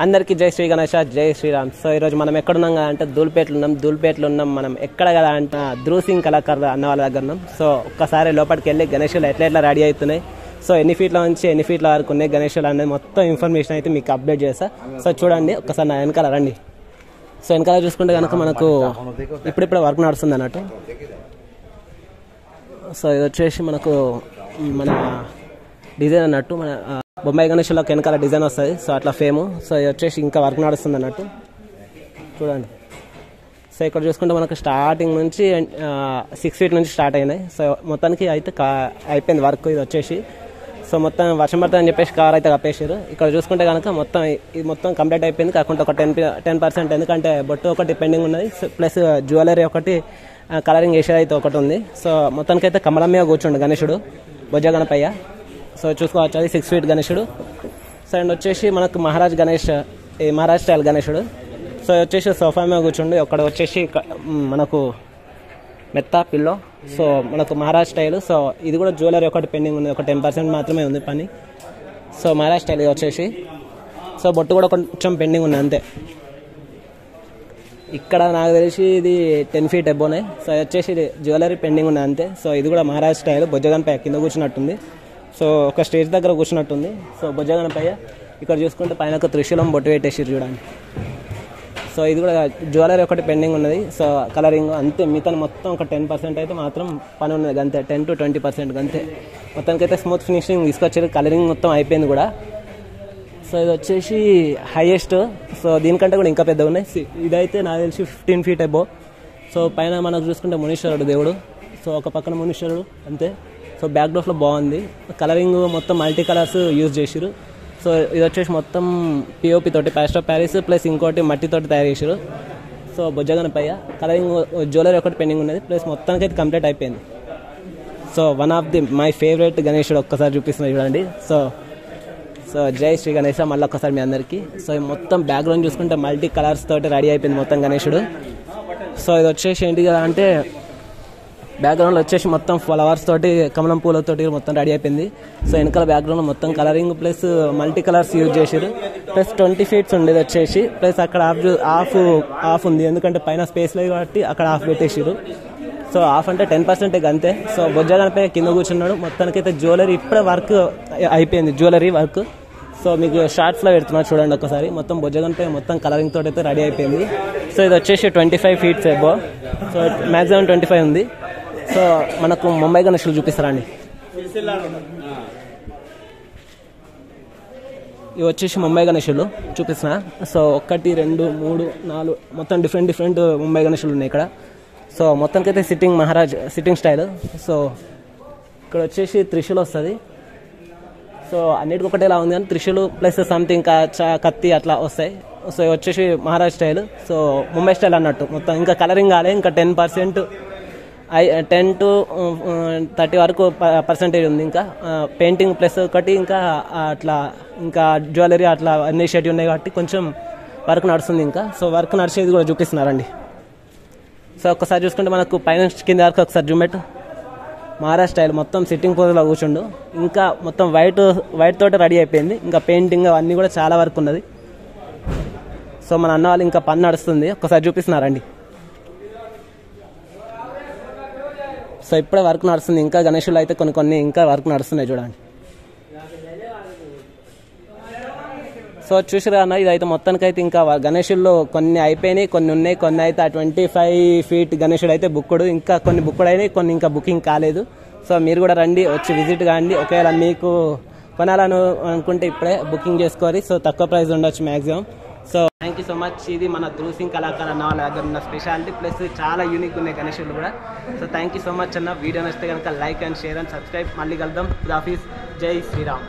అందరికీ జై శ్రీ గణేష, జై శ్రీరామ్. సో ఈరోజు మనం ఎక్కడున్నాం కదా అంటే ధూల్పేటలో ఉన్నాం. మనం ఎక్కడ కదా అంటే ధ్రువ్ కళాకారు అన్న వాళ్ళ దగ్గర ఉన్నాం. సో ఒక్కసారి లోపలికి వెళ్ళి గణేషులు ఎట్లా రెడీ అవుతున్నాయి, సో ఎన్ని ఫీట్ల నుంచి ఎన్ని ఫీట్ల వరకు ఉన్నాయి గణేషులు అనేది మొత్తం ఇన్ఫర్మేషన్ అయితే మీకు అప్డేట్ చేస్తా. సో చూడండి ఒక్కసారి నా వెనకాల రండి. సో వెనకాల చూసుకుంటే కనుక మనకు ఇప్పుడిప్పుడే వర్క్ నడుస్తుంది అన్నట్టు. సో ఇది వచ్చేసి మనకు మన డిజైన్ అన్నట్టు, మన బొమ్మాయి గణేష్లోకి వెనకాల డిజైన్ వస్తుంది. సో అట్లా ఫేము. సో ఇది వచ్చేసి ఇంకా వర్క్ నడుస్తుంది అన్నట్టు చూడండి. సో ఇక్కడ చూసుకుంటే మనకు స్టార్టింగ్ నుంచి 6 ఫీట్ నుంచి స్టార్ట్ అయినాయి. సో మొత్తానికి అయితే అయిపోయింది వర్క్. ఇది వచ్చేసి సో మొత్తం వర్షం పడుతుందని చెప్పేసి కార్ అయితే కప్పేసారు. ఇక్కడ చూసుకుంటే కనుక ఇది మొత్తం కంప్లీట్ అయిపోయింది. కాకుండా ఒక 10% ఎందుకంటే బొట్టు ఒకటి పెండింగ్ ఉన్నది, ప్లస్ జ్యువెలరీ ఒకటి కలరింగ్ వేసేది అయితే ఒకటి ఉంది. సో మొత్తానికి అయితే కమలం మీద కూర్చోండి గణేశుడు, బొజ్జ గణపయ్య. సో చూసుకోవచ్చు అది 6 ఫీట్ గణేశుడు. సో అండ్ వచ్చేసి మనకు మహారాజ్ స్టైల్ గణేశుడు. సో వచ్చేసి సోఫా మీద కూర్చోండి. అక్కడ వచ్చేసి మనకు మెత్త పిల్లో. సో మనకు మహారాజ్ స్టైల్. సో ఇది కూడా జ్యువెలరీ ఒకటి పెండింగ్ ఉంది, ఒక 10% మాత్రమే ఉంది పని. సో మహారాజ్ స్టైల్ వచ్చేసి సో బొట్టు కూడా కొంచెం పెండింగ్ ఉంది అంతే. ఇక్కడ నాకు తెలిసి ఇది 10 ఫీట్ ఎబ్బోనే. సో వచ్చేసి జ్యువెలరీ పెండింగ్ ఉంది అంతే. సో ఇది కూడా మహారాజ్ స్టైల్, బొజ్జగనపయ్య కింద కూర్చున్నట్టుంది. సో ఒక స్టేజ్ దగ్గర కూర్చున్నట్టుంది. సో బొజ్జగనపయ్య ఇక్కడ చూసుకుంటే పైన ఒక త్రిశూలం బొట్టు పెట్టేసి చూడండి. సో ఇది కూడా జ్యువెలరీ ఒకటి పెండింగ్ ఉన్నది. సో కలరింగ్ అంతే, మిగతా మొత్తం ఒక 10% అయితే మాత్రం పని ఉన్నది అంతే, 10 to 20% అంతే. మొత్తానికి అయితే స్మూత్ ఫినిషింగ్ తీసుకొచ్చారు, కలరింగ్ మొత్తం అయిపోయింది కూడా. సో ఇది వచ్చేసి హైయెస్ట్. సో దీనికంటే కూడా ఇంకా పెద్దగా ఉన్నాయి. ఇదైతే నాకు తెలిసి 15 ఫీట్ అబో. సో పైన మనకు చూసుకుంటే మునీశ్వరుడు దేవుడు. సో ఒక పక్కన మునీశ్వరుడు అంతే. సో బ్యాక్ డ్రాప్లో బాగుంది, కలరింగ్ మొత్తం మల్టీ కలర్స్ యూజ్ చేసారు. సో ఇది వచ్చేసి మొత్తం పిఓపి తోటి ప్లాస్టర్ ఆఫ్ ప్యారిస్ ప్లస్ ఇంకోటి మట్టితోటి తయారు చేసారు. సో బొజ్జగనపయ్య కలరింగ్ జ్యువెలరీ ఒకటి పెండింగ్ ఉన్నది, ప్లస్ మొత్తానికి అయితే కంప్లీట్ అయిపోయింది. So one of the my favourite గణేశుడు ఒక్కసారి చూపిస్తున్నాయి చూడండి. సో జై శ్రీ గణేశ మళ్ళీ ఒక్కసారి మీ అందరికీ. సో మొత్తం బ్యాక్గ్రౌండ్ చూసుకుంటే మల్టీ కలర్స్ తోటి రెడీ అయిపోయింది మొత్తం గణేశుడు. సో ఇది వచ్చేసి ఏంటి కదా అంటే బ్యాక్గ్రౌండ్లో వచ్చేసి మొత్తం ఫ్లవర్స్ తోటి కమలం పూలతోటి మొత్తం రెడీ అయిపోయింది. సో వెనకాల బ్యాక్గ్రౌండ్ మొత్తం colouring plus multi colours use చేసారు. ప్లస్ 20 ఫీట్స్ ఉండేది వచ్చేసి, ప్లస్ అక్కడ హాఫ్ ఉంది ఎందుకంటే పైన స్పేస్ లేదు కాబట్టి అక్కడ హాఫ్ పెట్టేసారు. సో హాఫ్ అంటే 10% అంతే. సో బొజ్జగనపై కింద కూర్చున్నాడు. మొత్తానికైతే జ్యువెలరీ ఇప్పుడే వర్క్ అయిపోయింది, జ్యువెలరీ వర్క్. సో మీకు షార్ట్స్లో పెడుతున్నా చూడండి ఒకసారి. మొత్తం బొజ్జగనపై మొత్తం కలరింగ్ తోటి అయితే రెడీ అయిపోయింది. సో ఇది వచ్చేసి 25 ఫీట్స్ ఎబో. సో మ్యాక్సిమం 25 ఉంది. సో మనకు ముంబై గణేశులు చూపిస్తారండి. ఇవి వచ్చేసి ముంబై గణేశులు చూపిస్తున్నా. సో 1 2 3 4 మొత్తం డిఫరెంట్ ముంబై గణేశులు ఉన్నాయి ఇక్కడ. సో మొత్తానికైతే సిట్టింగ్ స్టైల్. సో ఇక్కడ వచ్చేసి త్రిశూలు వస్తుంది. సో అన్నిటికి ఒకటేలా ఉంది కానీ త్రిశూలు ప్లస్ సంథింగ్ కత్తి అట్లా వస్తాయి. సో వచ్చేసి Maharaj style. So Mumbai style అన్నట్టు మొత్తం ఇంకా కలరింగ్ కాలే, ఇంకా 10% 10 to 30 వరకు పర్సెంటేజ్ ఉంది. ఇంకా పెయింటింగ్ ప్లస్ ఒకటి ఇంకా అట్లా ఇంకా జ్యువెలరీ అట్లా అన్ని షేట్ ఉన్నాయి కాబట్టి కొంచెం వర్క్ నడుస్తుంది ఇంకా. సో వర్క్ నడిచేది కూడా చూపిస్తున్నారండి. సో ఒక్కసారి చూసుకుంటే మనకు పైన కింద వరకు ఒకసారి జూమెట్ మహారాజ్ స్టైల్ మొత్తం సిట్టింగ్ పోజ్లో కూర్చుండు. ఇంకా మొత్తం వైట్ తోటి రెడీ అయిపోయింది. ఇంకా పెయింటింగ్ అవన్నీ కూడా చాలా వరకు ఉన్నది. సో మన అన్న వాళ్ళు ఇంకా పని నడుస్తుంది, ఒక్కసారి చూపిస్తున్నారండి. సో ఇప్పుడే వర్క్ నడుస్తుంది, ఇంకా గణేశులు అయితే కొన్ని ఇంకా వర్క్ నడుస్తున్నాయి చూడండి. సో చూసారు అన్న, ఇదైతే మొత్తానికైతే ఇంకా గణేశుల్లో కొన్ని అయిపోయినాయి, కొన్ని ఉన్నాయి. కొన్ని అయితే 25 ఫీట్ గణేశుడు అయితే బుక్కుడు, ఇంకా కొన్ని బుక్కుడు అయినాయి, కొన్ని ఇంకా బుకింగ్ కాలేదు. సో మీరు కూడా రండి, వచ్చి విజిట్ కాండి. ఒకవేళ మీకు కొనాలని అనుకుంటే ఇప్పుడే బుకింగ్ చేసుకోవాలి. సో తక్కువ ప్రైస్ ఉండొచ్చు maximum. So thank you so much. ఇది మన ధ్రువ్ కళాకారు అన్న వాళ్ళ దగ్గర ఉన్న స్పెషాలిటీ, ప్లస్ చాలా యూనిక్ ఉన్నాయి గణేశులు కూడా. So thank you so much అన్న. వీడియో నచ్చితే కనుక like and share and subscribe. మళ్ళీ కలుద్దాం. ఆఫీస్ జై శ్రీరామ్.